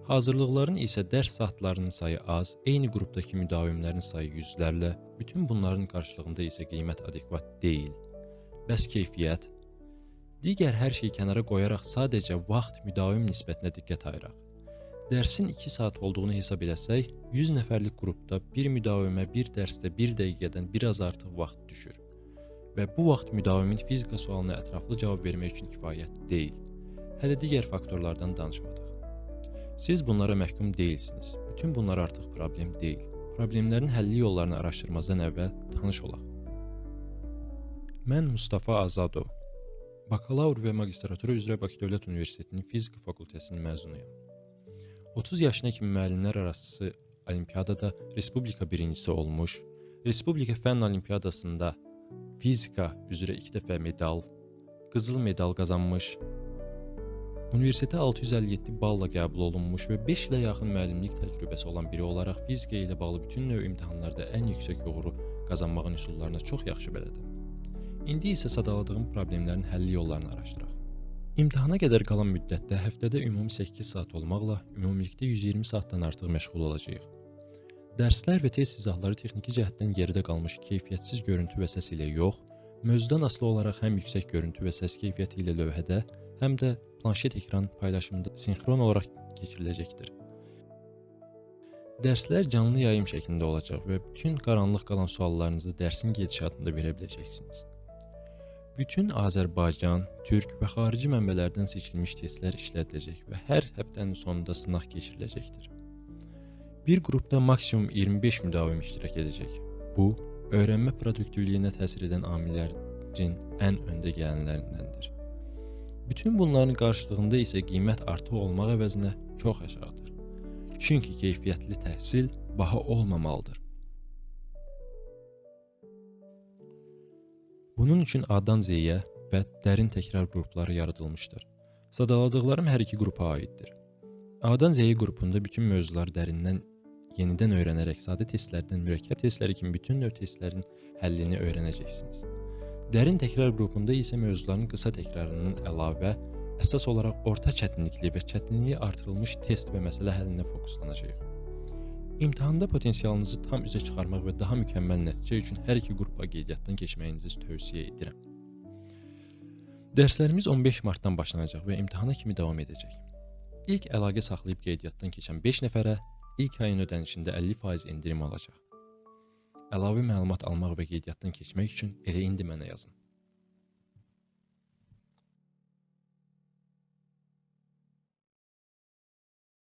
Hazırlıqların isə dərs saatlarının sayı az, eyni qrupdakı müdavimlərin sayı yüzlərlə, bütün bunların qarşılığında isə qiymət adekvat deyil. Bəs keyfiyyət? Digər hər şeyi kənara qoyaraq sadəcə vaxt müdavim nisbətinə diqqət ayıraq. Dərsin 2 saat olduğunu hesab eləsək, 100 nəfərlik qrupda bir müdavimə bir dərsdə 1 dəqiqədən biraz artıq vaxt düşür. Və bu vaxt müdavimin fizika sualına ətraflı cavab vermək üçün kifayət deyil. Hələ digər faktorlardan danışmadıq. Siz bunlara məhkum deyilsiniz. Bütün bunlar artıq problem deyil. Problemlərin həlli yollarını araşdırmazdan əvvəl tanış olaq. Mən Mustafa Azadov. Bakalavr və magistratura üzrə Bakı Dövlət Universitetinin Fizika fakültəsinin məzunuyam. 30 yaşına kimi müəllimlər arası olimpiyadada respublika birincisi olmuş, respublika fənn olimpiyadasında fizika üzrə 2 dəfə medal, qızıl medal qazanmış, universitetə 657 balla qəbul olunmuş və 5 ilə yaxın müəllimlik təcrübəsi olan biri olaraq fizika ilə bağlı bütün növ imtahanlarda ən yüksək uğuru qazanmağın üsullarına çox yaxşı bələdəm. İndi isə sadaladığım problemlərin həlli yollarını araşdıraq. İmtahana qədər qalan müddətdə həftədə ümumi 8 saat olmaqla ümumilikdə 120 saatdan artıq məşğul olacağıq. Dərslər və test izahları texniki cəhətdən geridə qalmış keyfiyyətsiz görüntü və səs ilə yox, mövzudan asılı olaraq həm yüksək görüntü və səs keyfiyyəti ilə lövhədə, həm də planşet ekran paylaşımında sinxron olaraq keçiriləcəkdir. Dərslər canlı yayım şəklində olacaq və bütün qaranlıq qalan suallarınızı dərsin gedişatında verə biləcəksiniz. Bütün Azərbaycan, Türk və xarici mənbələrdən seçilmiş testlər işlədiləcək və hər həftənin sonunda sınaq keçiriləcəkdir. Bir qrupda maksimum 25 müdavim iştirak edəcək. Bu, öyrənmə produktivliyinə təsir edən amillərin ən öndə gələnlərindəndir. Bütün bunların qarşılığında isə qiymət artıq olmaq əvəzinə çox aşağıdır. Çünki keyfiyyətli təhsil baha olmamalıdır. Bunun üçün A-dan Z-yə və dərin təkrar qrupları yaradılmışdır. Sadaladıqlarım hər iki qrupa aiddir. A-dan Z-yə qrupunda bütün mövzuları dərindən yenidən öyrənərək sadə testlərdən mürəkkəb testləri kimi bütün növ testlərin həllini öyrənəcəksiniz. Dərin təkrar qrupunda isə mövzuların qısa təkrarından əlavə, əsas olaraq orta çətinlikli və çətinliyi artırılmış test və məsələ həllinə fokuslanacağıq. İmtahanda potensialınızı tam üzə çıxarmaq və daha mükəmməl nəticə üçün hər iki qrupa qeydiyyatdan keçməyinizi tövsiyə edirəm. Dərslərimiz 15 martdan başlanacaq və imtahana kimi davam edəcək. İlk əlaqə saxlayıb qeydiyyatdan keçən 5 nəfərə ilk ayın ödənişində 50% endirim olacaq. Əlavə məlumat almaq və qeydiyyatdan keçmək üçün elə indi mənə yazın.